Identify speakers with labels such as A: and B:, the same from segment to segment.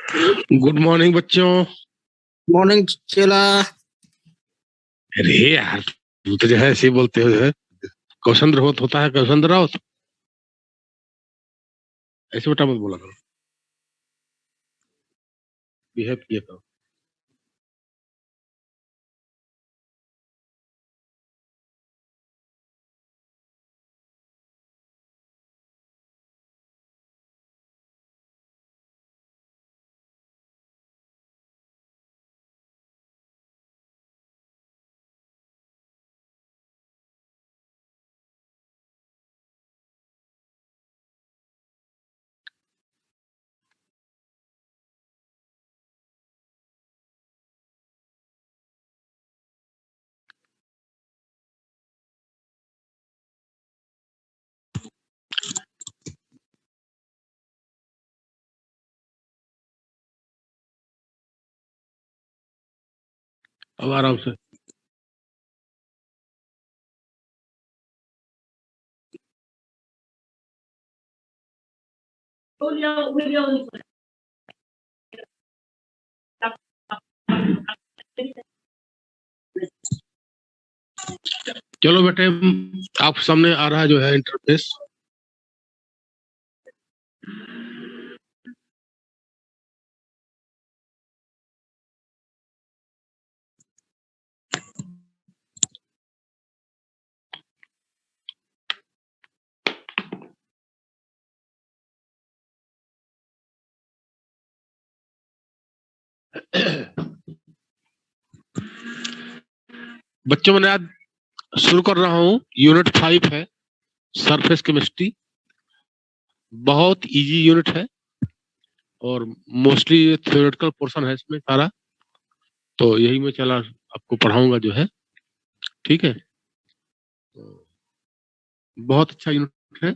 A: Good morning बच्चों।
B: Morning चेला।
A: अरे यार तू तो जो है ऐसे ही बोलते हो, जो है क्वेश्चन राउत होता है, क्वेश्चन राउत ऐसे बेटा मत बोला करो, बिहेव किया करो। अब आराम से चलो बेटे, आप सामने आ रहा है जो है इंटरफेस। बच्चों मैंने आज शुरू कर रहा हूँ, यूनिट 5 है, सरफेस केमिस्ट्री। बहुत इजी यूनिट है और मोस्टली थ्योरेटिकल पोर्शन है इसमें सारा, तो यही मैं चला आपको पढ़ाऊंगा जो है, ठीक है। तो बहुत अच्छा यूनिट है।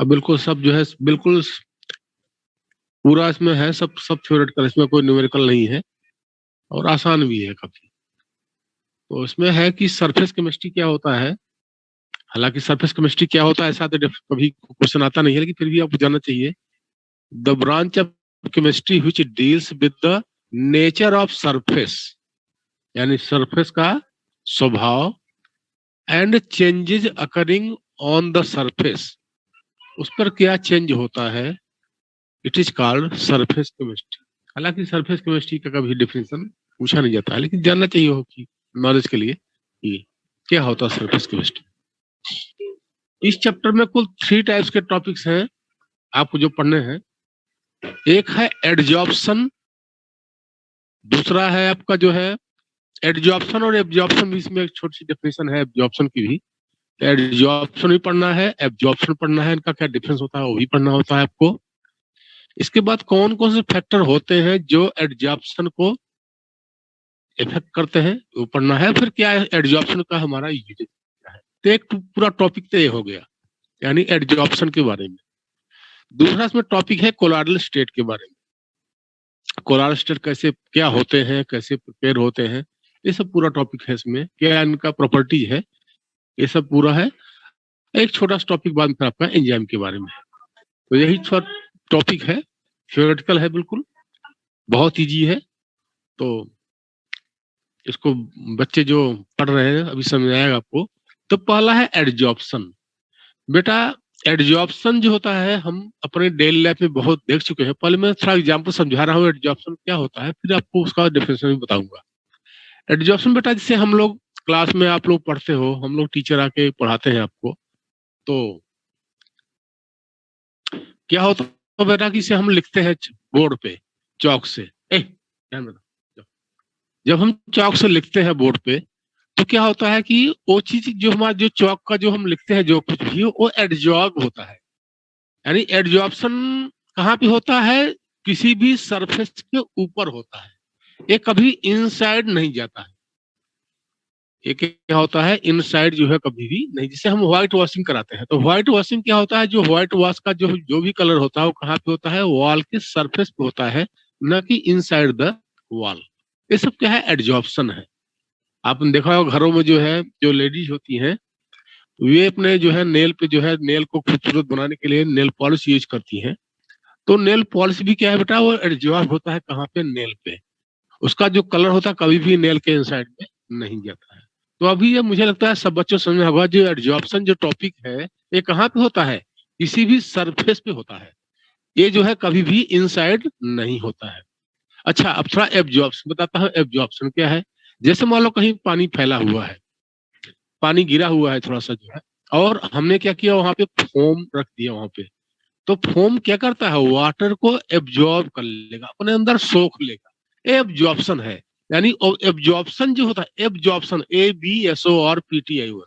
A: अब बिल्कुल सब जो है बिल्कुल पूरा इसमें है, सब सब थ्योरेटिकल, इसमें कोई न्यूमेरिकल नहीं है और आसान भी है काफी। तो इसमें है कि सरफेस केमिस्ट्री क्या होता है। हालांकि सरफेस केमिस्ट्री क्या होता है ऐसा तो कभी क्वेश्चन आता नहीं है, लेकिन फिर भी आपको जानना चाहिए। The branch of chemistry which deals with the nature of surface, यानी सरफेस का स्वभाव, and changes occurring on the surface, उस पर क्या चेंज होता है, it is called surface chemistry. हालांकि सरफेस केमिस्ट्री का कभी डिफिनेशन पूछा नहीं जाता है, लेकिन जानना चाहिए हो कि नॉलेज के लिए कि क्या होता है सरफेस केमिस्ट्री। इस चैप्टर में कुल 3 टाइप्स के टॉपिक्स हैं आपको जो पढ़ने हैं। एक है एडजॉर्प्शन, दूसरा है आपका जो है एडजॉर्प्शन और एब्जॉर्प्शन भी, इसमें एक छोटी सी डेफिनेशन है एब्जॉर्प्शन की भी। एडजॉर्प्शन भी पढ़ना है, एब्जॉर्प्शन पढ़ना है, इनका क्या डिफरेंस होता है वो भी पढ़ना होता है आपको। इसके बाद कौन कौन से फैक्टर होते हैं जो एडजॉर्प्शन को इफेक्ट करते हैं वो पढ़ना है। फिर क्या है एडजॉर्प्शन का हमारा यूज क्या है। तो एक पूरा टॉपिक तो ये हो गया, यानी एडजॉर्प्शन के बारे में। दूसरा इसमें टॉपिक है कोलाइडल स्टेट के बारे में। कोलाइडल स्टेट कैसे क्या होते हैं, कैसे प्रिपेयर होते हैं, ये सब पूरा टॉपिक है इसमें। क्या इनका प्रॉपर्टीज है, ये सब पूरा है। एक छोटा सा टॉपिक बाद में आपका एंजाइम के बारे में। तो यही छोटा टॉपिक है, थ्योरेटिकल है, बिल्कुल बहुत इजी है। तो इसको बच्चे जो पढ़ रहे हैं अभी समझ आएगा आपको। तो पहला है एडजॉर्प्शन। बेटा एडजॉर्प्शन जो होता है हम अपने डेली लाइफ में बहुत देख चुके हैं। पहले मैं थोड़ा एग्जांपल समझा रहा हूँ एडजॉर्प्शन क्या होता है, फिर आपको उसका डेफिनेशन भी बताऊंगा। एडजॉर्प्शन बेटा जिसे हम लोग क्लास में आप लोग पढ़ते हो, हम लोग टीचर आके पढ़ाते हैं आपको, तो क्या होता है बेटा कि इसे हम लिखते हैं बोर्ड पे चौक से। ध्यान रखना, जब हम चौक से लिखते हैं बोर्ड पे तो क्या होता है कि वो चीज जो हमारा जो चौक का जो हम लिखते हैं जो कुछ भी वो एडजॉर्ब होता है। यानी एडजॉर्प्शन कहाँ पे होता है, किसी भी सरफेस के ऊपर होता है, ये कभी इनसाइड नहीं जाता है। ये क्या होता है इनसाइड जो है कभी भी नहीं। जैसे हम व्हाइट वॉशिंग कराते हैं तो व्हाइट वॉशिंग क्या होता है, जो व्हाइट वॉश का जो जो भी कलर होता है वो कहाँ पे होता है, वॉल के सरफेस पे होता है, न कि इनसाइड द वॉल। ये सब क्या है एडजॉर्प्शन है। आपने देखा होगा घरों में जो है जो लेडीज होती हैं वे अपने जो है नेल पे जो है नेल को खूबसूरत बनाने के लिए नेल पॉलिश यूज करती हैं। तो नेल पॉलिश भी क्या है बेटा, वो एब्जॉर्ब होता है कहाँ पे, नेल पे। उसका जो कलर होता है कभी भी नेल के इनसाइड में नहीं जाता है। तो अभी ये मुझे लगता है सब बच्चों समझ में होगा, जो एब्जॉर्प्शन जो टॉपिक है ये कहाँ पे होता है, किसी भी सरफेस पे होता है। ये जो है कभी भी इनसाइड नहीं होता है। अच्छा, अब थोड़ा एब्जॉर्प्शन बताता हूँ। एब्जॉर्प्शन क्या है, जैसे मान लो कहीं पानी फैला हुआ है, पानी गिरा हुआ है थोड़ा सा जो है, और हमने क्या किया, वहां पे फोम रख दिया वहां पे। तो फोम क्या करता है, वाटर को एब्जॉर्ब कर लेगा, अपने अंदर सोख लेगा। एब्जॉर्प्शन है। यानी एब्जॉर्प्शन जो होता है, एब्जॉर्प्शन ABSORPTION,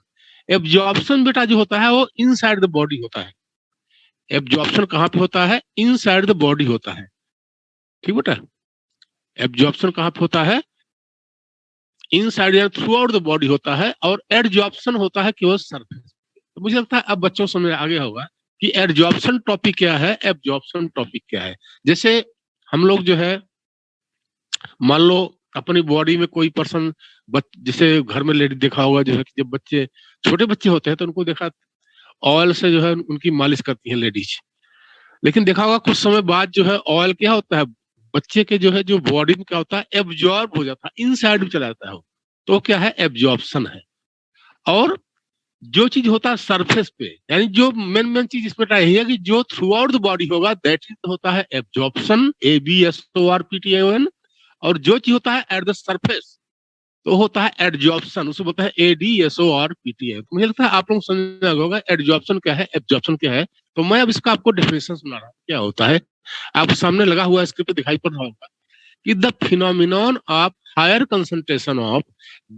A: एब्जॉर्प्शन बेटा जो होता है वो इनसाइड द बॉडी होता है। एब्जॉर्प्शन कहाँ पे होता है, इनसाइड द बॉडी होता है। ठीक बेटा, एब्जॉर्प्शन कहाँ पे होता है, इनसाइड या थ्रू आउट द बॉडी होता है, और एडजॉर्प्शन होता है केवल सरफेस। तो मुझे लगता है अब बच्चों समझ आगे होगा कि एडजॉर्प्शन टॉपिक क्या है, एब्जॉर्प्शन टॉपिक क्या है। जैसे हम लोग जो है, मान लो अपनी बॉडी में कोई पर्सन, जैसे घर में लेडी देखा होगा, जो है कि जब बच्चे छोटे बच्चे होते हैं तो उनको देखा ऑयल से जो है उनकी मालिश करती है लेडीज। लेकिन देखा होगा कुछ समय बाद जो है ऑयल क्या होता है, बच्चे के जो है जो बॉडी में क्या होता है, एब्जॉर्ब हो जाता है, इनसाइड में चला जाता है वो। तो क्या है, एब्जॉर्प्शन है। और जो चीज होता है सरफेस पे, यानी जो मेन चीज इसमें यही है कि जो थ्रू आउट द बॉडी होगा, दैट इज होता है एब्जॉर्प्शन, ABSORPTION। और जो चीज होता है एट द सरफेस तो होता है एडजॉर्प्शन, उसे बोलता है ADSORPTION। तो मुझे लगता है आप लोग समझ होगा एडजॉर्प्शन क्या है, एब्जॉर्प्शन क्या है। तो मैं अब इसका आपको डेफिनेशन सुना रहा हूँ क्या होता है। आपके सामने लगा हुआ स्क्रिप्ट दिखाई पड़ रहा होगा कि the phenomenon of higher concentration of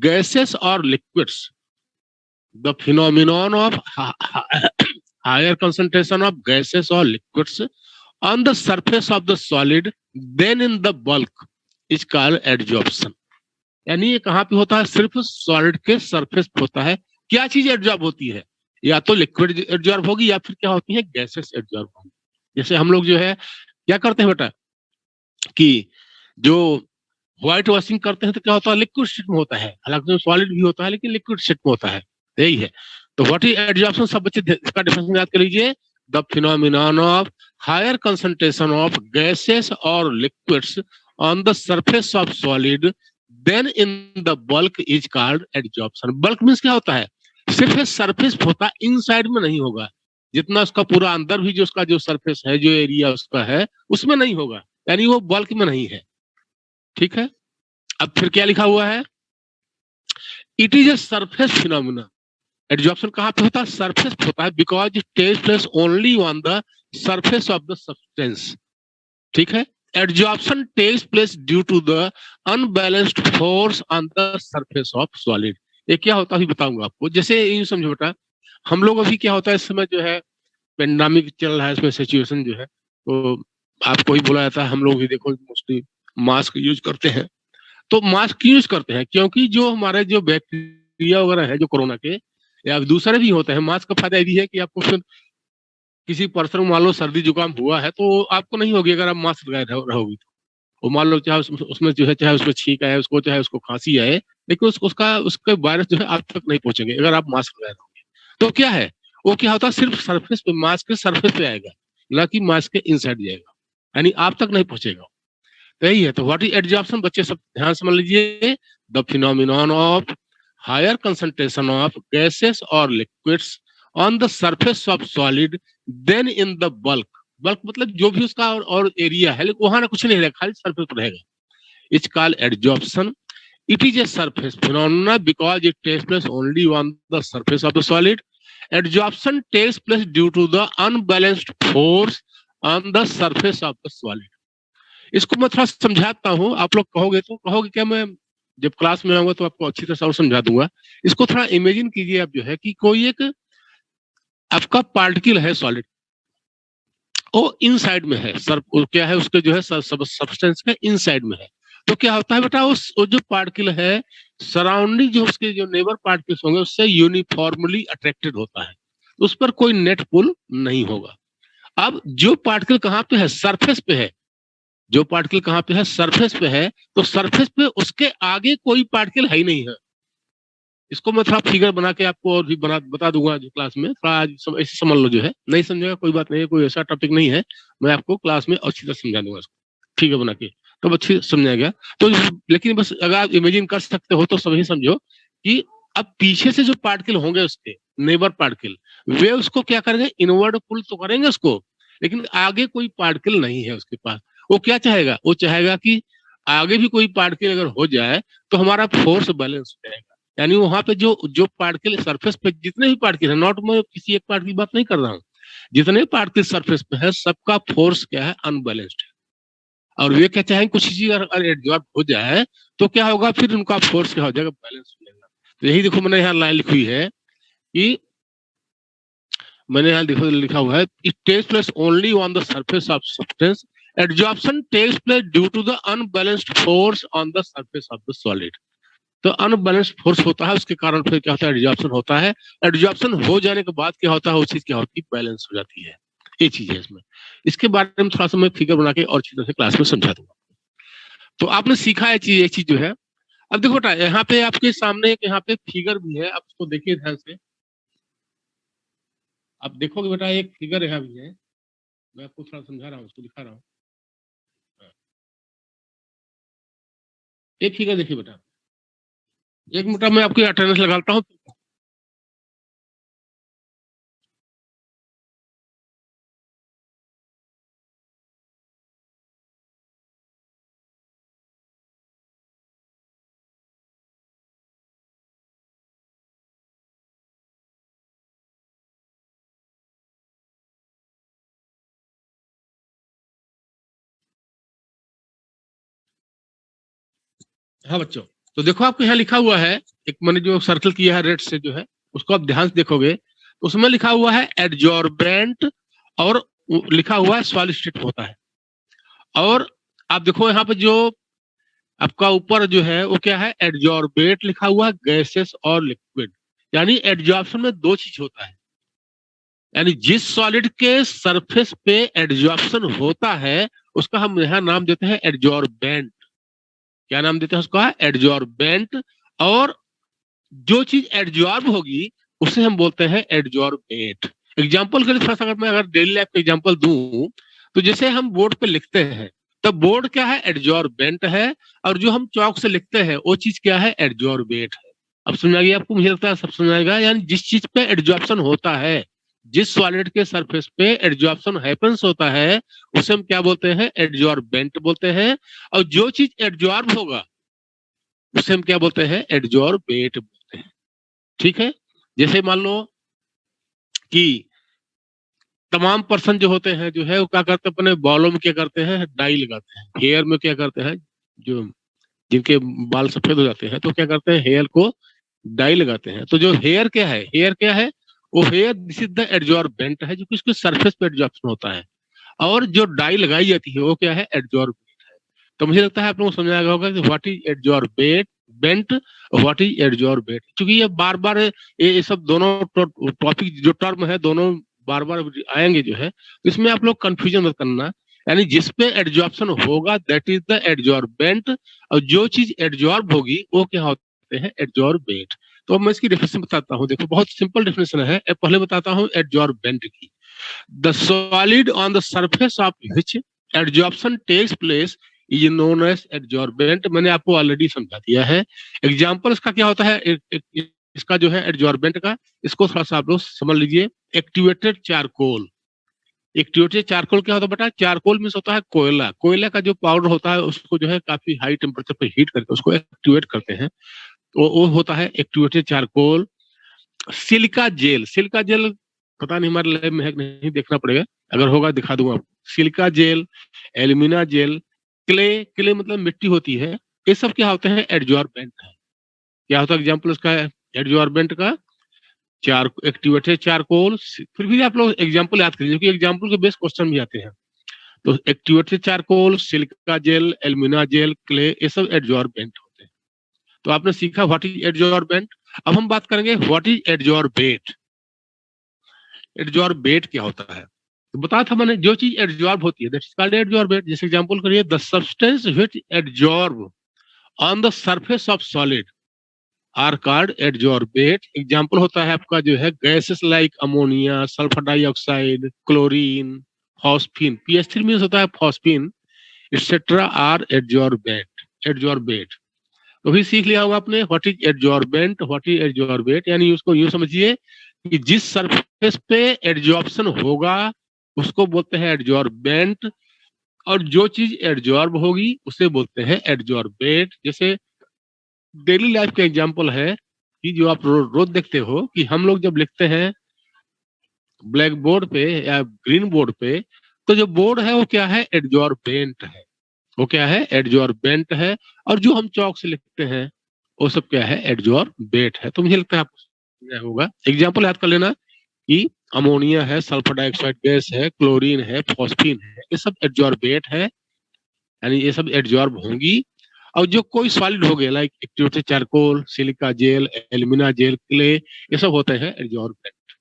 A: gases और liquids, the phenomenon of higher concentration of gases or liquids on the surface of the solid than in the bulk is called adsorption। यानी ये कहाँ पे होता है, सिर्फ सॉलिड के surface पे होता है। क्या चीज एब्जॉर्ब होती है, या तो लिक्विड एब्जॉर्ब होगी या फिर क्या होती है, गैसेस एब्जॉर्ब होगी। जैसे हम लोग जो है क्या करते हैं बेटा, कि जो व्हाइट वॉशिंग करते हैं तो क्या होता है, लिक्विड स्टेट में होता है, हालांकि सॉलिड भी होता है लेकिन लिक्विड स्टेट में होता है। यही है। तो व्हाट इज एडजॉर्प्शन, सब बच्चे इसका डेफिनेशन याद कर लीजिए। The phenomenon of higher concentration of gases और liquids on the surface of solid than in the bulk is called adsorption. Bulk means क्या होता है, सिर्फ सरफेस होता है, इनसाइड में नहीं होगा। जितना उसका पूरा अंदर भी जो उसका जो सरफेस है, जो एरिया उसका है, उसमें नहीं होगा, यानी वो बल्क में नहीं है। ठीक है, अब फिर क्या लिखा हुआ है, it is a surface phenomena. Adsorption कहाँ पे होता है, सरफेस पे होता है, because it takes place only on the surface of the substance. ठीक है, adsorption takes place due to the unbalanced force on the surface of solid. ये क्या होता है बताऊंगा आपको। जैसे यूं समझो बेटा, हम लोग अभी क्या होता है इस समय जो है पेंडेमिक चल रहा है, इसमें सिचुएशन जो है, तो आपको ही बोला जाता है, हम लोग भी देखो मोस्टली मास्क यूज करते हैं। तो मास्क यूज करते हैं क्योंकि जो हमारे जो बैक्टीरिया वगैरह है जो कोरोना के या दूसरे भी होते हैं, मास्क का फायदा ये है कि आपको फिर किसी पर्सन मान लो सर्दी जुकाम हुआ है तो आपको नहीं होगी अगर आप मास्क लगाए रहोगी तो। वो मान लो चाहे उसमें जो है, चाहे उसमें छींक आए उसको, चाहे उसको खांसी आए, लेकिन उसके वायरस जो है आप तक नहीं पहुंचेंगे अगर आप मास्क लगाए रहोगे। तो क्या है, वो क्या होता है, सिर्फ सरफेस पे, मास्क के सरफेस पे आएगा, ना कि मास्क के इनसाइड जाएगा, यानी आप तक नहीं पहुंचेगा। यही है। तो व्हाट इज एडजॉर्प्शन, बच्चे सब ध्यान समझ लीजिए। The phenomenon of higher concentration of gases और liquids on the surface of solid than in the bulk. Bulk मतलब जो भी उसका और एरिया है, लेकिन वहां ना कुछ नहीं रहेगा, खाली सरफेस पर रहेगा। It's called adsorption. It is a surface phenomena because it takes place only on the surface of the solid. Adsorption takes place due to the unbalanced force on the surface of the solid. इसको मैं थोड़ा समझाता हूँ, आप लोग कहोगे तो कहोगे क्या, मैं जब क्लास में आऊंगा तो आपको अच्छी तरह से और समझा दूंगा। इसको थोड़ा इमेजिन कीजिए आप जो है कि कोई एक आपका पार्टिकल है सॉलिड, वो इनसाइड में है, सर क्या है उसके जो है सब्सटेंस के इनसाइड में है। तो क्या होता है बेटा, वो जो पार्टिकल है सराउंडिंग जो उसके जो नेबर पार्टिकल्स होंगे उससे यूनिफॉर्मली अट्रैक्टेड होता है, उस पर कोई नेट पुल नहीं होगा। अब जो पार्टिकल कहाँ पे है, सरफेस पे है, जो पार्टिकल कहाँ पे है, सरफेस पे है, तो सरफेस पे उसके आगे कोई पार्टिकल है ही नहीं है, इसको मैं थोड़ा फिगर बना के आपको और भी बता दूंगा जो क्लास में, थोड़ा आज ऐसे समझ लो, जो है नहीं समझेगा कोई बात नहीं है, कोई ऐसा टॉपिक नहीं है, मैं आपको क्लास में अच्छी तरह समझा दूंगा इसको, ठीक है, बना के तब अच्छी समझा गया। तो लेकिन बस अगर आप इमेजिन कर सकते हो तो सभी समझो कि अब पीछे से जो पार्टिकल होंगे उसके नेबर पार्टिकल, वे उसको क्या करेंगे, इनवर्ड पुल तो करेंगे उसको, लेकिन आगे कोई पार्टिकल नहीं है उसके पास। वो क्या चाहेगा, वो चाहेगा कि आगे भी कोई पार्टिकल अगर हो जाए तो हमारा फोर्स बैलेंस हो जाएगा। यानी वहां पे जो जो पार्टिकल सरफेस पे जितने भी पार्टिकल है, नॉट मैं किसी एक पार्ट की बात नहीं कर रहा हूँ, जितने पार्टिकल सरफेस पे है सबका फोर्स क्या है, अनबैलेंस्ड है। और वे क्या चाहेंगे, कुछ चीज अगर एडजॉर्ब हो जाए तो क्या होगा, फिर उनका फोर्स क्या हो जाएगा, बैलेंस हो जाएगा। तो यही देखो मैंने यहाँ लाइन लिखी हुई है कि मैंने यहाँ देखो लिखा हुआ है, it takes place only on the surface of substance, adsorption takes place due to the unbalanced force on the surface of the solid. तो अनबैलेंस्ड फोर्स होता है, उसके कारण फिर क्या होता है, एडजॉर्प्शन होता है। एडजॉर्प्शन हो जाने के बाद क्या होता है, वो चीज क्या होती है, बैलेंस हो जाती है। ये चीज है इसमें, इसके बारे में थोड़ा सा मैं फिगर बना के और अच्छी तरह से क्लास में समझा दूंगा। तो आपने सीखा है चीज, एक चीज जो है। अब देखो बेटा, यहाँ पे आपके सामने एक यहाँ पे फिगर भी है, आप उसको देखिए ध्यान से। आप देखोगे बेटा, एक फिगर यहाँ भी है, मैं आपको थोड़ा समझा रहा हूँ, उसको दिखा रहा हूँ। एक फिगर देखिए बेटा, एक मिनट मैं आपकी अटेंडेंस लगाता हूँ। हाँ बच्चों, तो देखो आपको यहाँ लिखा हुआ है, एक मैंने जो सर्कल किया है रेड से जो है, उसको आप ध्यान से देखोगे, उसमें लिखा हुआ है एडजॉर्बेंट, और लिखा हुआ है सॉलिड स्टेट होता है। और आप देखो यहाँ पे जो आपका ऊपर जो है वो क्या है, एडजॉर्बेट लिखा हुआ है, गैसेस और लिक्विड। यानी एडजॉर्प्शन में दो चीज होता है, यानी जिस सॉलिड के सरफेस पे एडजॉर्प्शन होता है उसका हम यहाँ नाम देते हैं एडजॉर्बेंट। क्या नाम देते हैं उसका, एडजॉर्बेंट। और जो चीज एडजॉर्ब होगी उसे हम बोलते हैं एडजॉर्बेट। एग्जाम्पल के लिए थोड़ा सा अगर मैं डेली लाइफ का एग्जाम्पल दूं, तो जैसे हम बोर्ड पे लिखते हैं, तब बोर्ड क्या है, एडजॉर्बेंट है, और जो हम चौक से लिखते हैं वो चीज क्या है, एडजॉर्बेट है। अब समझ आ गया आपको, मुझे लगता है सब समझ आएगा। यानी जिस चीज पे एडजॉर्प्शन होता है, जिस सॉलिड के सरफेस पे एडजॉर्प्शन हैपेंस होता है, उसे हम क्या बोलते हैं, एडजॉर्बेंट बोलते हैं। और जो चीज एडजॉर्ब होगा उसे हम क्या बोलते हैं, एडजॉर्बेट बोलते हैं। ठीक है, जैसे मान लो कि तमाम पर्सन जो होते हैं जो है वो क्या करते हैं, अपने बालों में क्या करते हैं, डाई लगाते हैं। हेयर में क्या करते हैं, जो जिनके बाल सफेद हो जाते हैं तो क्या करते हैं, हेयर को डाई लगाते हैं। तो जो हेयर क्या है, हेयर क्या है, वो here this is the adsorbent है, जो कि उसके सरफेस पे एडजॉर्प्शन होता है। और जो डाई लगाई जाती है वो क्या है, एडजॉर्बेट है। तो मुझे लगता है आप लोगों को समझ आएगा होगा कि what is adsorbate bent, what is adsorbate. क्योंकि ये बार बार ये सब दोनों टॉपिक जो टर्म है दोनों बार बार आएंगे जो है, तो इसमें आप लोग कंफ्यूजन मत करना। यानी जिसपे एडजॉर्प्शन होगा दैट इज द एडजॉर्बेंट, और जो चीज एडजॉर्ब होगी वो क्या होते हैं, एडजॉर्बेट। तो मैं इसकी डेफिनेशन बताता हूँ, देखो बहुत सिंपल डेफिनेशन है। पहले बताता हूँ एडजॉर्बेंट की। The solid on the surface of which adsorption takes place is known as adsorbent. मैंने आपको ऑलरेडी समझा दिया है। एग्जाम्पल इसका क्या होता है, इसका जो है एडजॉर्बेंट का, इसको थोड़ा सा आप लोग समझ लीजिए। एक्टिवेटेड चारकोल, एक्टिवेटेड चारकोल क्या होता है बेटा, चारकोल मीन्स होता है कोयला। कोयला का जो पाउडर होता है उसको जो है काफी हाई टेम्परेचर पे हीट करके उसको एक्टिवेट करते हैं, तो वो होता है activated charcoal. Silica jail, silica gel पता नहीं हमारे लैब में है कि नहीं, देखना पड़ेगा, अगर होगा दिखा दूंगा आपको। Silica gel, alumina gel, clay, clay मतलब मिट्टी होती है, ये सब क्या होते हैं, एडजॉर्बेंट है। क्या होता है एग्जाम्पल उसका, एडजॉर्बेंट का, चार एक्टिवेटेड चारकोल। फिर भी आप लोग एग्जाम्पल याद करिए, क्योंकि एग्जाम्पल के बेस्ट क्वेश्चन भी आते हैं। तो activated charcoal, silica gel, alumina gel, clay, ये सब एडजॉर्बेंट होते हैं। तो आपने सीखा व्हाट इज एडजॉर्बेंट। अब हम बात करेंगे व्हाट इज एडजॉर्बेट। एडजॉर्बेट क्या होता है, तो बताया था मैंने, जो चीज एडजॉर्ब होती है दैट इज कॉल्ड एडजॉर्बेट। जैसे एग्जांपल करिए, the substance which adsorb on the surface of solid, are called adsorbate. Example होता है आपका जो है gases like ammonia, sulphur dioxide, chlorine, phosphine. पीएच3 मीन्स होता है फॉस्फीन, एक्सेट्रा आर एडजॉर्बेट। तो भी सीख लिया होगा आपने what is adsorbent, what is adsorbate. यानी उसको यूं समझिए कि जिस सरफेस पे एडजॉर्प्शन होगा उसको बोलते हैं एडजॉर्बेंट, और जो चीज एडजॉर्ब होगी उसे बोलते हैं एडजॉर्बेट। जैसे डेली लाइफ का एग्जांपल है कि जो आप रोज देखते हो कि हम लोग जब लिखते हैं ब्लैक बोर्ड पे या ग्रीन बोर्ड पे, तो जो बोर्ड है वो क्या है, एडजॉर्बेंट है। वो क्या है, एडजॉर्बेंट है। और जो हम चौक से लिखते हैं वो सब क्या है, एडजॉर्बेट है। तो मुझे लगता है आपको समझ आया होगा। एग्जाम्पल याद कर लेना कि अमोनिया है, सल्फर डाइऑक्साइड गैस है, क्लोरीन है, फॉस्फीन है, ये सब एडजॉर्बेट है, यानी ये सब एडजॉर्ब होंगी। और जो कोई सॉलिड हो गया like activated charcoal, silica gel, alumina gel, clay, ये सब होते हैं एडजॉर्बेंट।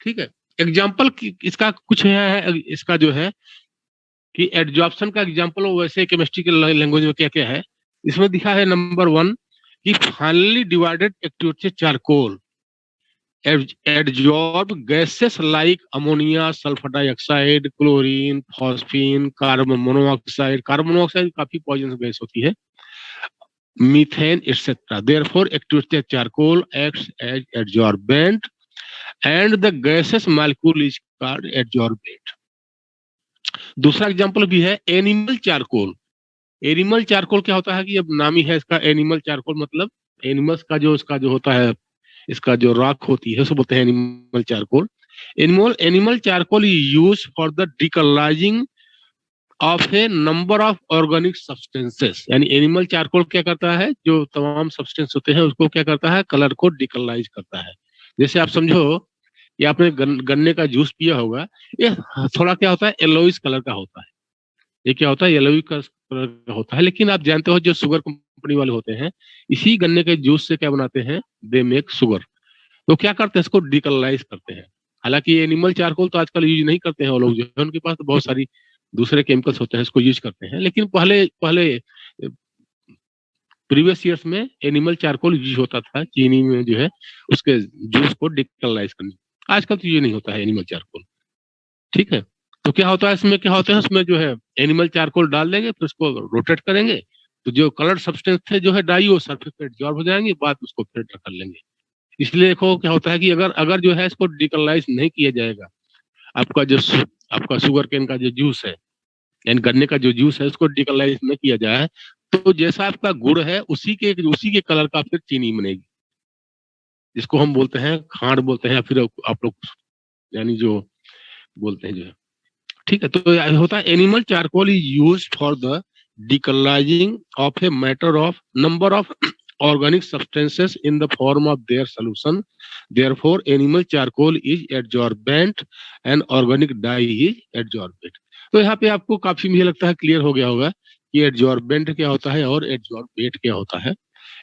A: ठीक है, एग्जाम्पल इसका कुछ है, इसका जो है कि एडजॉर्प्शन का एग्जाम्पल वैसे केमिस्ट्री के लैंग्वेज में क्या क्या है। इसमें दिखा है नंबर 1 कि finally divided activated charcoal adsorb gases like ammonia, sulphur dioxide, chlorine, phosphine, carbon monoxide. Carbon monoxide काफी पॉइजनस गैस होती है, methane etcetera. Therefore activated charcoal acts as adsorbent and the gases molecule is called adsorbent. दूसरा example भी है animal charcoal. Animal charcoal क्या होता है कि अब नाम ही है इसका एनिमल चारकोल, मतलब एनिमल्स का जो इसका जो होता है, इसका जो राख होती है उसको बोलते हैं animal charcoal. Animal charcoal is use for the decolourising of a number of organic substances. यानी एनिमल चारकोल क्या करता है, जो तमाम सब्सटेंस होते हैं उसको क्या करता है, कलर को डिकलराइज करता है। जैसे आप समझो कि आपने गन्ने का जूस पिया होगा, ये थोड़ा क्या होता है, येलोइश कलर का होता है। ये क्या होता है, येलोइश कलर का होता है। लेकिन आप जानते हो जो शुगर कंपनी वाले होते हैं, इसी गन्ने के जूस से क्या बनाते हैं, दे मेक शुगर। तो क्या करते हैं, इसको डिकलराइज करते हैं। हालांकि एनिमल चारकोल तो आजकल यूज नहीं करते हैं वो लोग, जो है उनके पास तो बहुत सारी दूसरे केमिकल्स होते हैं, इसको यूज करते हैं। लेकिन पहले पहले प्रीवियस ईयर्स में एनिमल चारकोल यूज होता था चीनी में जो है उसके जूस को डिकलराइज करने। आजकल तो ये नहीं होता है एनिमल चारकोल। ठीक है, तो क्या होता है इसमें, क्या होता है उसमें जो है एनिमल चारकोल डाल देंगे, फिर उसको रोटेट करेंगे, तो जो कलर सब्सटेंस थे जो है डाई, वो सरफेस पे एब्जॉर्ब हो जाएंगे, बाद उसको फिल्टर कर लेंगे। इसलिए देखो क्या होता है कि अगर अगर जो है इसको डिकलराइज नहीं किया जाएगा, आपका जो आपका शुगर केन का जो जूस है, यानी गन्ने का जो जूस है, उसको डिकलराइज नहीं किया जाए, तो जैसा आपका गुड़ है उसी के कलर का फिर चीनी बनेगी, जिसको हम बोलते हैं खांड बोलते हैं, या फिर आप लोग यानी जो बोलते हैं जो है। ठीक है, तो होता है animal charcoal is used for the decolourising of a matter of number of organic substances in the form of their solution. Therefore, animal charcoal is adsorbent and organic dye is adsorbate. तो यहाँ पे आपको काफी मुझे लगता है clear हो गया होगा कि एडजॉर्बेंट क्या होता है और एडजॉर्बेट क्या होता है।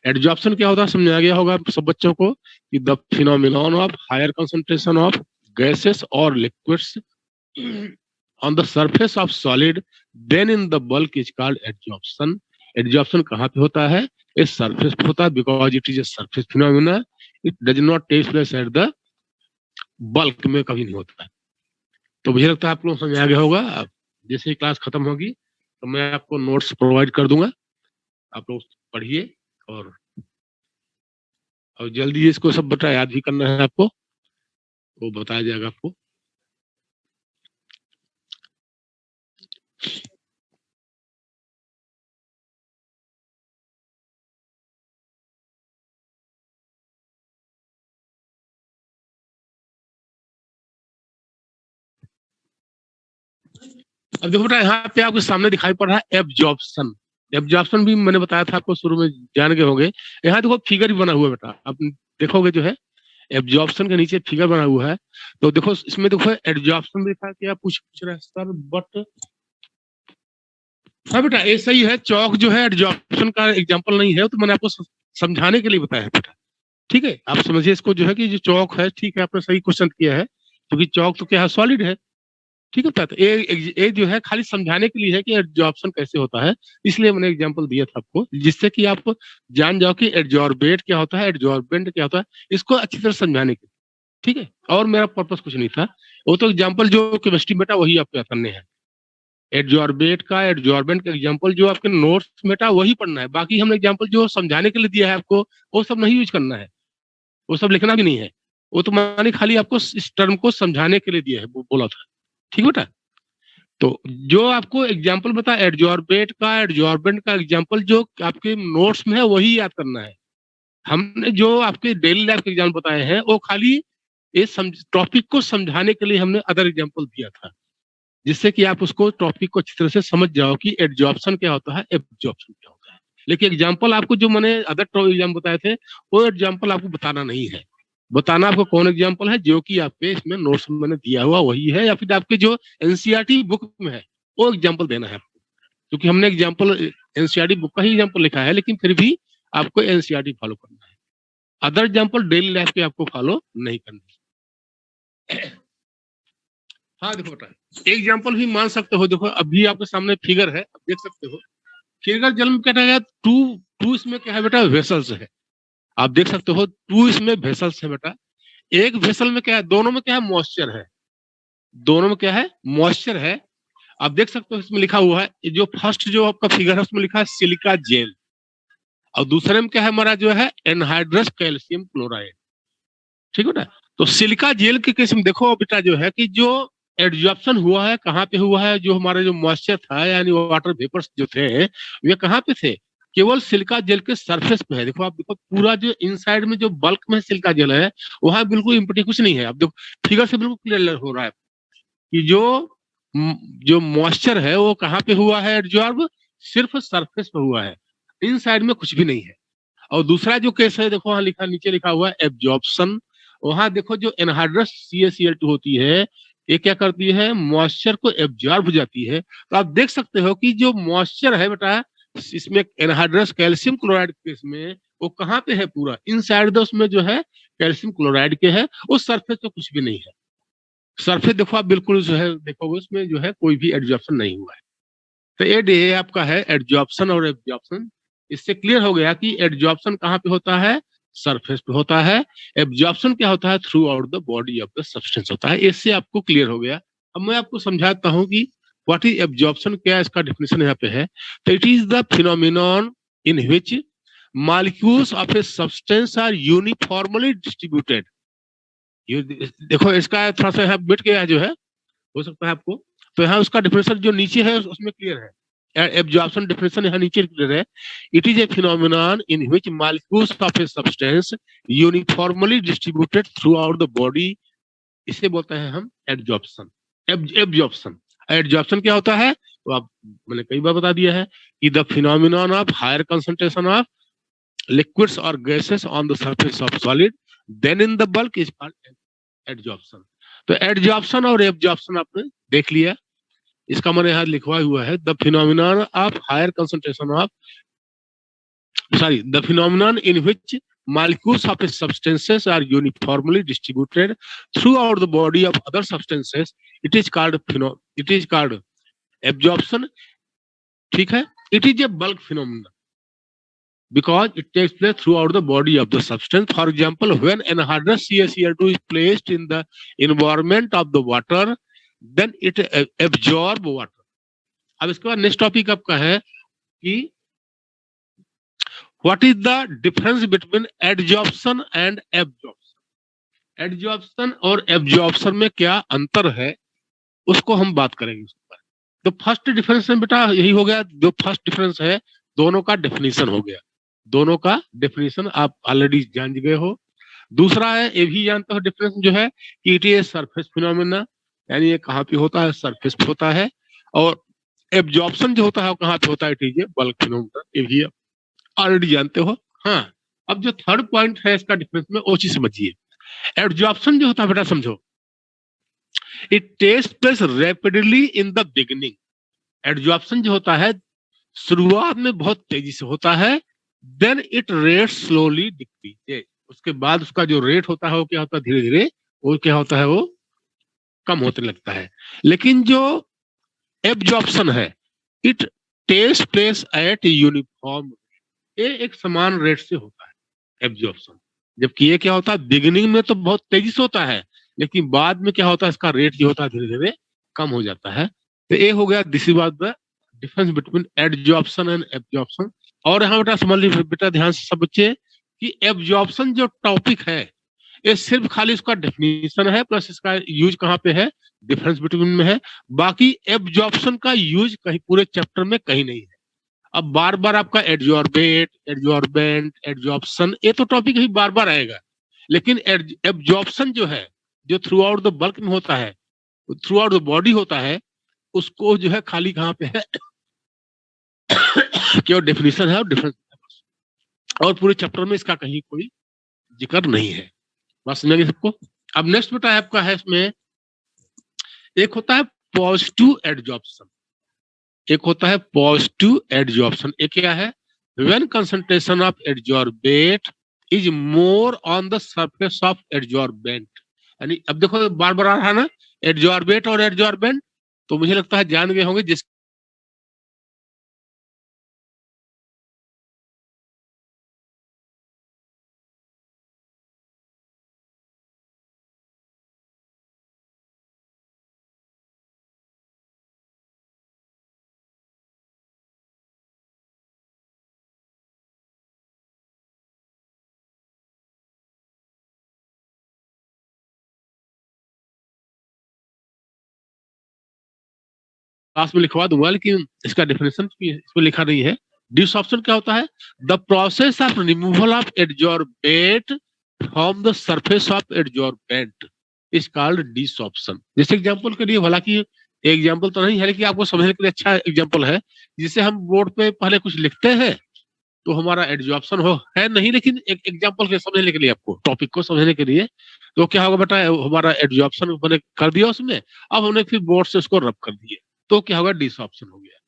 A: एडजॉर्प्शन क्या होता है समझ आ गया होगा सब बच्चों को कि the phenomenon of higher concentration of gases और liquids on the surface of solid then in the bulk is called adsorption. Adsorption कहाँ पे होता है, इस सरफेस पे होता है, because it is a surface phenomena, it does not take place at the bulk में, कभी नहीं होता है। तो मुझे लगता है आप लोग समझ आ गया होगा। जैसे ही क्लास खत्म होगी तो मैं आपको नोट्स प्रोवाइड कर दूंगा, आप लोग पढ़िए और जल्दी इसको सब बता याद भी करना है आपको, वो बताया जाएगा आपको। अब देखो बेटा यहाँ पे आपके सामने दिखाई पड़ रहा है एब्जॉर्प्शन। एब्जॉर्प्शन भी मैंने बताया था आपको शुरू में, जान गए होंगे। यहाँ देखो फिगर भी बना हुआ है बेटा, आप देखोगे जो है एब्जॉर्प्शन के नीचे फिगर बना हुआ है। तो देखो इसमें देखो एब्जॉर्प्शन देखा, क्या पूछ रहा है सर, बट हाँ बेटा ऐसा ही है। चौक जो है एब्जॉर्प्शन का एग्जाम्पल नहीं है, तो मैंने आपको समझाने के लिए बताया बेटा। ठीक है, आप समझिए इसको जो है कि जो चौक है, ठीक है आपने सही क्वेश्चन किया है, क्योंकि चौक तो क्या है, सॉलिड है। ठीक है बेटा, तो ये जो है खाली समझाने के लिए है कि एड्जॉर्प्शन कैसे होता है, इसलिए मैंने एग्जांपल दिया था आपको, जिससे कि आप जान जाओ कि एड्जॉर्बेट क्या होता है, एड्जॉर्बेंट क्या होता है, इसको अच्छी तरह समझाने के लिए। ठीक है, और मेरा पर्पस कुछ नहीं था, वो तो एग्जाम्पल जो केमिस्ट्री बेटा वही आपको करने हैं। एड्जॉर्बेट का, एड्जॉर्बेंट का एग्जाम्पल जो आपके नोट्स में बेटा वही पढ़ना है, बाकी हमने एग्जाम्पल जो समझाने के लिए दिया है आपको वो सब नहीं यूज करना है, वो सब लिखना भी नहीं है, वो तो मैंने खाली आपको इस टर्म को समझाने के लिए दिया है, बोला था। ठीक बेटा, तो जो आपको एग्जाम्पल बता एड्जॉर्बेट का, एड्जॉर्बेंट का एग्जाम्पल जो आपके नोट्स में है वही याद करना है। हमने जो आपके डेली लाइफ के एग्जाम्पल बताए हैं वो खाली इस टॉपिक को समझाने के लिए हमने अदर एग्जाम्पल दिया था, जिससे कि आप उसको टॉपिक को अच्छी तरह से समझ जाओ कि एड्जॉर्प्शन क्या होता है, एब्जॉर्प्शन क्या होता है। लेकिन एग्जाम्पल आपको जो मैंने अदर एग्जाम्पल बताए थे वो एग्जाम्पल आपको बताना नहीं है, बताना आपको कौन एग्जाम्पल है जो कि आपके इसमें नोट्स में मैंने दिया हुआ वही है, या फिर आपके जो एनसीईआरटी बुक में है वो एग्जाम्पल देना है आपको, क्योंकि हमने एग्जाम्पल एनसीईआरटी बुक का ही एग्जाम्पल लिखा है, लेकिन फिर भी आपको एनसीईआरटी फॉलो करना है, अदर एग्जाम्पल डेली लाइफ के आपको फॉलो नहीं करना। हाँ देखो बेटा, एग्जाम्पल भी मान सकते हो, देखो अभी आपके सामने फिगर है, आप देख सकते हो फिगर जन्म क्या है, टू इसमें क्या है बेटा, वेसल्स है, आप देख सकते हो टू इसमें वेसल्स है बेटा, एक वेसल में क्या है, दोनों में क्या है, मॉइस्चर है, दोनों में क्या है, मॉइस्चर है। आप देख सकते हो इसमें लिखा हुआ है, जो फर्स्ट जो आपका फिगर है उसमें लिखा है सिलिका जेल, और दूसरे में क्या है हमारा जो है एनहाइड्रस कैल्शियम क्लोराइड। ठीक है ना, तो सिलिका जेल के केस में देखो बेटा जो है कि जो एड्जॉर्प्शन हुआ है कहाँ पे हुआ है, जो हमारे जो मॉइस्चर था यानी वाटर वेपर्स जो थे वे कहाँ पे थे, केवल सिलिका जेल के सरफेस पे है। देखो आप देखो पूरा जो इनसाइड में जो बल्क में सिलिका जेल है वहां बिल्कुल इम्पटी कुछ नहीं है। आप देखो फिगर से बिल्कुल क्लियर हो रहा है कि जो मॉइस्चर है वो कहाँ पे हुआ है एड्जॉर्ब, सिर्फ सरफेस पे हुआ है, इनसाइड में कुछ भी नहीं है। और दूसरा जो केस है देखो वहां लिखा, नीचे लिखा हुआ है एब्जॉर्प्शन, वहां देखो जो एनहाइड्रस CaCl2 होती है ये क्या करती है, मॉइस्चर को एब्जॉर्ब हो जाती है। तो आप देख सकते हो कि जो मॉइस्चर है बेटा इसमें एनहाइड्रस कैल्शियम क्लोराइड केस में वो कहाँ पे है, पूरा इनसाइड द उसमें जो है कैल्शियम क्लोराइड के है, उस सरफेस पे कुछ भी नहीं है। सरफेस देखो आप बिल्कुल जो है देखोगे उसमें जो है कोई भी एब्जॉर्प्शन नहीं हुआ है। तो ये आपका है एड्जॉर्प्शन और एब्जॉर्प्शन। इससे क्लियर हो गया कि एड्जॉर्प्शन कहाँ पे होता है, सरफेस पे होता है, एब्जॉर्प्शन क्या होता है, through out the body of the substance होता है। इससे आपको क्लियर हो गया। अब मैं आपको समझाता हूँ कि व्हाट इज एब्जॉर्प्शन, क्या इसका डेफिनेशन यहाँ पे है। तो it is the phenomenon in which molecules of a substance are uniformly distributed. ये देखो इसका थोड़ा सा यहाँ मिट गया जो है, हो सकता है आपको, तो यहाँ उसका डेफिनेशन जो नीचे है उसमें क्लियर है, एब्जॉर्प्शन डेफिनेशन यहाँ नीचे क्लियर है। It is A phenomenon in which molecules of a substance uniformly distributed through out the body, इसे बोलते हैं हम एब्जॉर्प्शन। एब्जॉर्प्शन, एब्जॉर्प्शन क्या होता है तो आप मैंने कई बार बता दिया है कि the phenomenon of higher concentration of liquids और gases on the surface of solid than in the bulk is called absorption. तो एब्जॉर्प्शन और एब्जॉर्प्शन आपने देख लिया, इसका मैंने यहाँ लिखवा हुआ है the phenomenon of higher concentration of the phenomenon in which molecules of substances are uniformly distributed throughout the body of other substances, it is called absorption. ठीक है, it is a bulk phenomenon because it takes place throughout the body of the substance. For example, when anhydrous CaCl2 is placed in the environment of the water, then it absorb water. अब इसके बाद next topic आपका है कि what is the difference between adsorption and absorption. Adsorption और absorption में क्या अंतर है उसको हम बात करेंगे। तो फर्स्ट डिफरेंस में बेटा यही हो गया, जो फर्स्ट डिफरेंस है दोनों का डेफिनेशन हो गया, दोनों का डेफिनेशन आप ऑलरेडी जान गए हो। दूसरा है ये भी जानते हो डिफरेंस जो है कि इट इज सरफेस फिनोमेना, यानी ये कहाँ पे होता है, सरफेस पे होता है। और एब्जॉर्प्शन जो होता है वो कहाँ पे होता है, इट इज बल्क फिनोमेना, ये भी ऑलरेडी जानते हो। हाँ, अब जो थर्ड पॉइंट है इसका डिफरेंस में वो चीज समझिए। एब्जॉर्प्शन जो होता है बेटा समझो, it takes place rapidly in the beginning. Absorption जो होता है शुरुआत में बहुत तेजी से होता है, then it rate slowly decrease, उसके बाद उसका जो रेट होता है वो क्या होता है, धीरे धीरे वो क्या होता है, वो कम होते लगता है। लेकिन जो एब्जॉर्प्शन है, it takes place at uniform, ये एक समान रेट से होता है एब्जॉर्प्शन। जबकि ये क्या होता है, बिगिनिंग में तो बहुत तेजी से होता है, लेकिन बाद में क्या होता है, इसका रेट जो होता है धीरे धीरे कम हो जाता है। तो ये हो गया this is the difference between absorption and absorption. और यहाँ बेटा समझ लीजिए बेटा, ध्यान से सब बच्चे, कि एब्जॉर्प्शन जो टॉपिक है, ये सिर्फ खाली इसका डेफिनेशन है, प्लस इसका यूज कहाँ पे है, डिफरेंस बिटवीन में है। बाकी एब्जॉर्प्शन का यूज कहीं पूरे चैप्टर में कहीं नहीं है। अब बार बार आपका एड्जॉर्बेट, एड्जॉर्बेंट, एड्जॉर्प्शन, ये तो टॉपिक ही बार बार आएगा। लेकिन एब्जॉर्प्शन जो है, जो थ्रू आउट द बल्क में होता है, थ्रू आउट द बॉडी होता है, उसको जो है खाली कहाँ पे है केवल डेफिनेशन है और डिफरेंस, और पूरे चैप्टर में इसका कहीं कोई जिक्र नहीं है। बात समझेंगे सबको। अब नेक्स्ट बेटा आपका है, इसमें एक होता है पॉजिटिव एड्जॉर्प्शन, एक होता है पॉजिटिव एड्जॉर्प्शन। एक क्या है, when concentration of adsorbate is more on the surface of adsorbent. यानी अब देखो बार बार आ रहा है ना एड्जॉर्बेट और एड्जॉर्बेंट, तो मुझे लगता है जान गए होंगे जिस क्लास में लिखवा दूंगा, लेकिन इसका डेफिनेशन इसमें लिखा नहीं है। डिसऑप्शन क्या होता है, the process of removal of adsorbate from the surface of adsorbent is called desorption. जैसे एग्जांपल के लिए, हालांकि एग्जांपल तो नहीं है, लेकिन आपको समझने के लिए अच्छा एग्जांपल है। जिसे हम बोर्ड पे पहले कुछ लिखते हैं तो हमारा एड्जॉर्प्शन हो है नहीं, लेकिन एक एग्जांपल के समझने के लिए, आपको टॉपिक को समझने के लिए, तो क्या होगा बेटा, हमारा एड्जॉर्प्शन मैंने कर दिया उसमें, अब हमने फिर बोर्ड से उसको रब कर दिया, तो क्या होगा, डिसऑप्शन हो गया।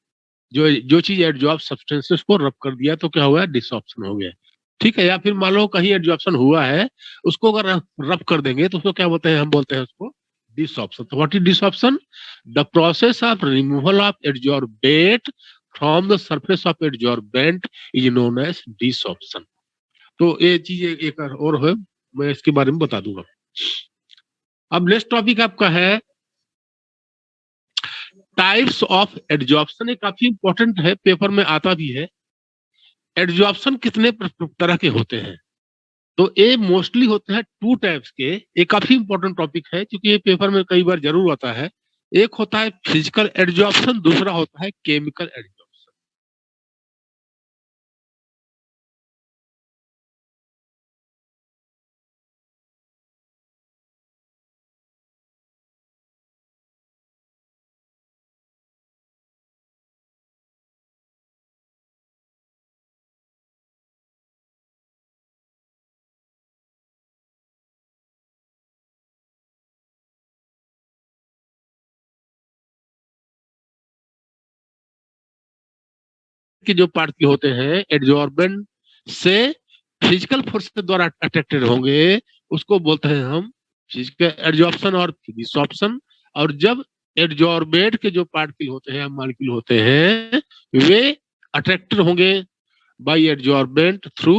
A: जो जो चीज एड्जॉर्ब सब्सटेंसेस को रब कर दिया तो क्या हुआ, डिसऑप्शन हो गया। ठीक है। या फिर मान लो कहीं एड्जॉर्प्शन हुआ है, उसको अगर रब कर देंगे तो उसको क्या बोलते हैं, हम बोलते हैं उसको डिसऑप्शन। तो what is desorption, the process of removal of adsorbate from the surface of adsorbent is known as desorption. तो ये चीज एक और है, मैं इसके बारे में बता दूंगा। अब नेक्स्ट टॉपिक आपका है टाइप्स ऑफ एड्जॉर्प्शन। ये काफी इंपॉर्टेंट है, पेपर में आता भी है। एड्जॉर्प्शन कितने तरह के होते हैं, तो ये मोस्टली होते हैं टू टाइप्स के। ये काफी इंपॉर्टेंट टॉपिक है क्योंकि ये पेपर में कई बार जरूर आता है। एक होता है फिजिकल एड्जॉर्प्शन, दूसरा होता है केमिकल एड्जॉर्प्शन। कि जो पार्ट के होते हैं एड्जॉर्बेंट से फिजिकल फोर्स के द्वारा अट्रैक्टेड होंगे, उसको बोलते हैं हम फिजिकल एड्जॉर्प्शन और डिसऑप्शन। और जब एड्जॉर्बेट के जो पार्टिकल होते हैं, मॉलिक्यूल होते हैं, वे अट्रैक्टेड होंगे by adsorbent through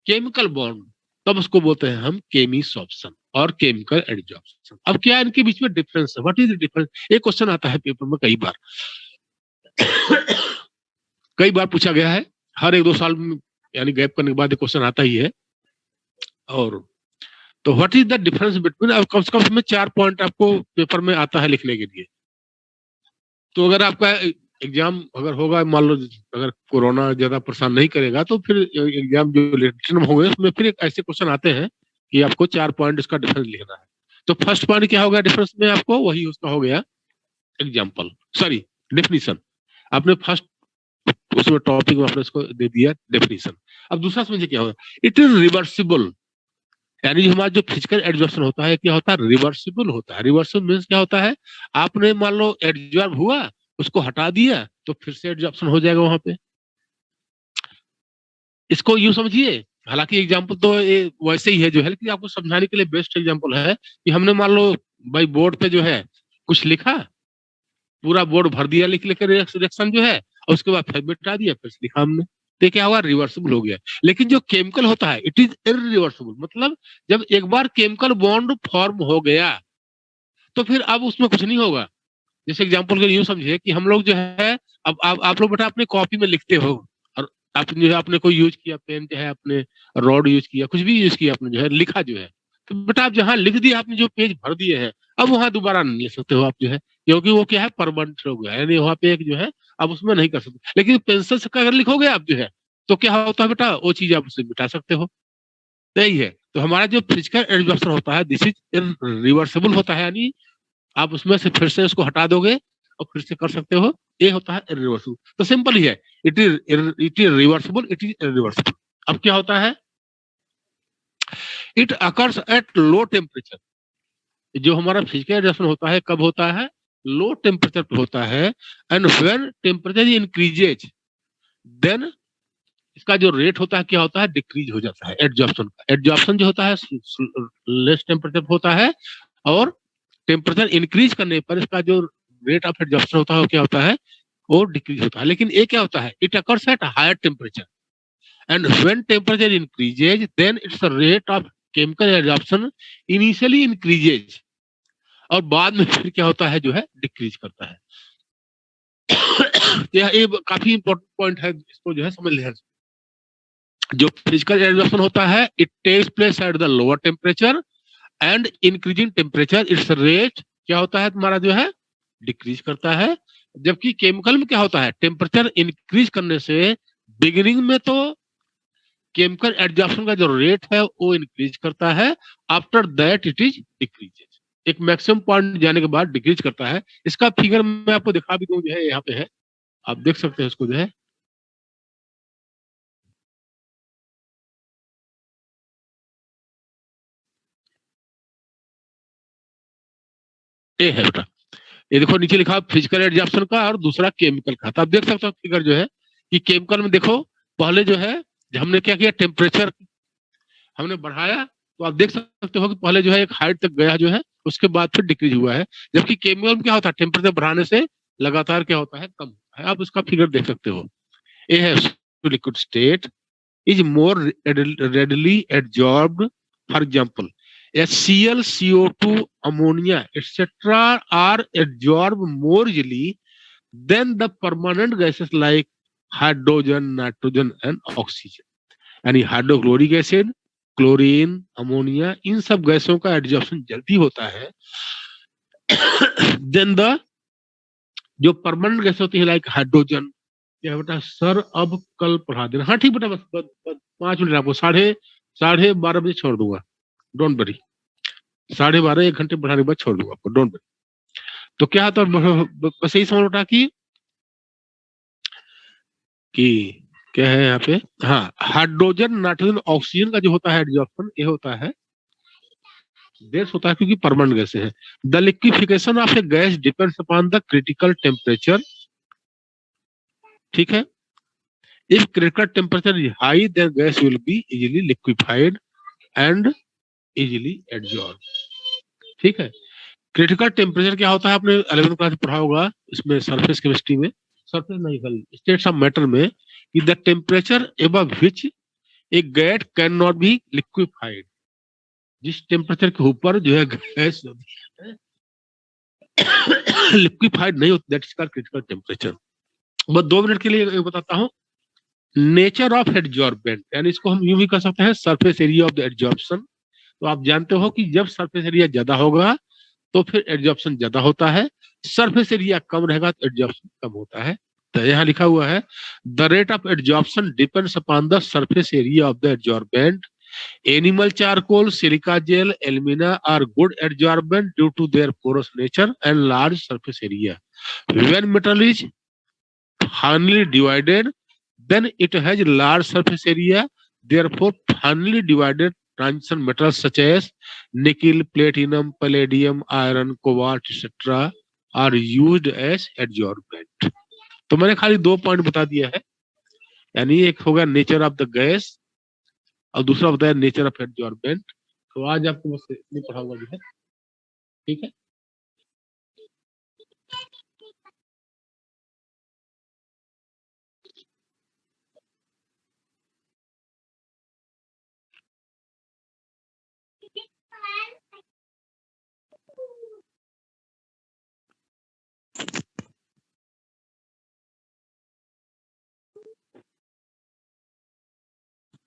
A: chemical bond, तब उसको बोलते हैं हम केमिसॉप्शन और केमिकल एड्जॉर्प्शन। अब क्या इनके बीच में डिफरेंस है, व्हाट इज द डिफरेंस, ये क्वेश्चन आता है पेपर में कई बार कई बार पूछा गया है, हर एक दो साल में, यानी गैप करने के बाद क्वेश्चन आता ही है। और तो what is the difference between, अब कम से कम इसमें 4 पॉइंट आपको पेपर में आता है लिखने के लिए। तो अगर आपका एग्जाम अगर होगा, मान लो अगर कोरोना ज्यादा परेशान नहीं करेगा, तो फिर एग्जाम जो रिटन में होंगे उसमें फिर ऐसे क्वेश्चन आते हैं कि आपको 4 पॉइंट इसका डिफरेंस लिखना है। तो फर्स्ट पॉइंट क्या होगा डिफरेंस में, आपको वही उसका हो गया एग्जाम्पल, सॉरी डेफिनेशन। आपने फर्स्ट उसमें टॉपिक में आपने इसको दे दिया डेफिनेशन। अब दूसरा समझिए क्या होगा, इट इज रिवर्सिबल। यानी हमारा जो फिजिकल एड्जॉर्प्शन होता है, क्या होता है, रिवर्सिबल होता है। रिवर्सिबल मीन्स क्या होता है, आपने मान लो एड्जॉर्ब हुआ, उसको हटा दिया, तो फिर से एड्जॉर्प्शन हो जाएगा वहां पे। इसको यूं समझिए, हालांकि एग्जाम्पल तो ये वैसे ही है जो है, लेकिन आपको समझाने के लिए बेस्ट एग्जाम्पल है कि हमने मान लो भाई बोर्ड पे जो है कुछ लिखा, पूरा बोर्ड भर दिया लिख लिख रिएक्शन जो है, और उसके बाद फिर मिटा दिया, फिर लिखा हमने, तो क्या हुआ, रिवर्सिबल हो गया। लेकिन जो केमिकल होता है इट इज इरिवर्सिबल, मतलब जब एक बार केमिकल बॉन्ड फॉर्म हो गया तो फिर अब उसमें कुछ नहीं होगा। जैसे एग्जांपल के यूं समझिए कि हम लोग जो है, अब आप लोग बेटा अपने कॉपी में लिखते हो, और आप जो है आपने कोई यूज किया पेन जो है, आपने रॉड यूज किया, कुछ भी यूज किया आपने जो है, लिखा जो है, तो बेटा आप जहाँ लिख दिया आपने, जो पेज भर दिए हैं, अब वहां दोबारा नहीं लिख सकते हो आप जो है, क्योंकि वो क्या है, परमानेंट हो गया, यानी वहां पे एक जो है आप उसमें नहीं कर सकते। लेकिन पेंसिल से अगर लिखोगे आप जो है, तो क्या होता है बेटा, वो चीज आप उससे मिटा सकते हो। यही है, तो हमारा जो फिजिकल एडजस्टर होता है दिस इज रिवर्सिबल होता है, यानी आप उसमें से फिर से उसको हटा दोगे और फिर से कर सकते हो, ये होता है इरिवर्सिबल। तो सिंपल ही है, it is reversible, it is irreversible. अब क्या होता है, it occurs at low temperature. जो हमारा फिजिकल एडजस्टमेंट होता है कब होता है, लो टेम्परेचर पे होता है, and when temperature increases then इसका जो रेट होता है क्या होता है, डिक्रीज हो जाता है। एडजॉर्प्शन का, एडजॉर्प्शन जो होता है लेस टेम्परेचर होता है, और टेम्परेचर इंक्रीज करने पर इसका जो रेट ऑफ एडजॉर्प्शन होता है वो क्या होता है, वो डिक्रीज होता है। लेकिन ये क्या होता है, it occurs at higher temperature, and when temperature increases then its rate of chemical adsorption initially increases, और बाद में फिर क्या होता है जो है, डिक्रीज करता है। यह एक काफी इंपॉर्टेंट पॉइंट है, इसको जो है समझ लें। जो फिजिकल एडजॉर्प्शन होता है it takes place at the lower temperature, and increasing temperature its rate क्या होता है तुम्हारा जो है, डिक्रीज करता है। जबकि केमिकल में क्या होता है, टेम्परेचर इंक्रीज करने से बिगिनिंग में तो केमिकल एडजॉर्प्शन का जो रेट है वो इंक्रीज करता है, after that it is decreases, एक मैक्सिमम पॉइंट जाने के बाद डिक्रीज करता है। इसका फिगर मैं आपको दिखा भी दूं, जो है यहाँ पे है, आप देख सकते हैं इसको जो है, ये है बेटा, ये देखो नीचे लिखा फिजिकल एडजॉर्प्शन का और दूसरा केमिकल का। तो आप देख सकते हो फिगर जो है कि केमिकल में देखो, पहले जो है हमने क्या किया, टेम्परेचर हमने बढ़ाया, तो आप देख सकते हो कि पहले जो है एक हाइट तक गया जो है, उसके बाद फिर डिक्रीज हुआ है। जबकि केमिकल में क्या होता है, टेम्परेचर बढ़ाने से लगातार क्या होता है, कम होता है। आप उसका फिगर देख सकते हो, ये है liquid state is more readily absorbed. For example, HCl, CO2, ammonia, etc. are absorbed more easily than the permanent gases like hydrogen, nitrogen, and oxygen. यानी हाइड्रोक्लोरिक एसिड, क्लोरीन, अमोनिया, इन सब गैसों का एब्जॉर्प्शन जल्दी होता है देन द जो permanent gas होती है लाइक हाइड्रोजन। क्या बेटा सर अब कल पढ़ा देना, हाँ ठीक बेटा, बस 5 मिनट, आपको साढ़े साढ़े 12 बजे छोड़ दूंगा, डोंट वरी, 12:30 1 घंटे पढ़ाने के बाद छोड़ दूंगा आपको, डोंट वरी। तो क्या तो बस यही समझ बेटा कि क्या है यहाँ पे, हाँ हाइड्रोजन, नाइट्रोजन, ऑक्सीजन का जो होता है एब्जॉर्प्शन, ये होता है देश होता है क्योंकि परमानेंट गैसें हैं। The liquefaction of a gas depends upon the critical temperature, ठीक है। If critical temperature is high then gas will be easily liquefied and easily absorb, ठीक है। क्रिटिकल टेम्परेचर क्या होता है, आपने 11th क्लास में पढ़ा होगा, इसमें सरफेस केमिस्ट्री में, सरफेस नहीं सॉरी स्टेट्स ऑफ मैटर में, कि the temperature above which A gas can not be liquefied, जिस टेम्परेचर के ऊपर जो है गैस लिक्विफाइड नहीं होती, that is called critical temperature. बस 2 मिनट के लिए बताता हूँ, नेचर ऑफ एडजॉर्बेंट, यानी इसको हम यूं भी कर सकते हैं surface area of the adsorption. तो आप जानते हो कि जब सरफेस एरिया ज्यादा होगा तो फिर एडजॉर्प्शन ज्यादा होता है, सरफेस एरिया कम रहेगा तो एडजॉर्प्शन कम होता है। तो यहाँ लिखा हुआ है the rate of adsorption depends upon the surface area of the adsorbent. Animal charcoal, silica gel, alumina are good adsorbent due to their porous nature and large surface area. When metal is finely divided then it has large surface area, therefore finely divided transition metals such as nickel, platinum, palladium, iron, cobalt etc are used as adsorbent। तो मैंने खाली 2 point बता दिया है, यानी एक होगा nature of the gas और दूसरा बताया नेचर ऑफ एडजॉर्बेंट। तो आज आपको बस इतनी पढ़ाऊंगा जो है। ठीक है।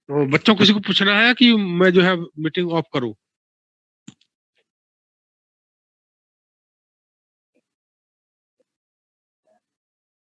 A: तो बच्चों किसी को पूछना है कि मैं जो है मीटिंग ऑफ करूं?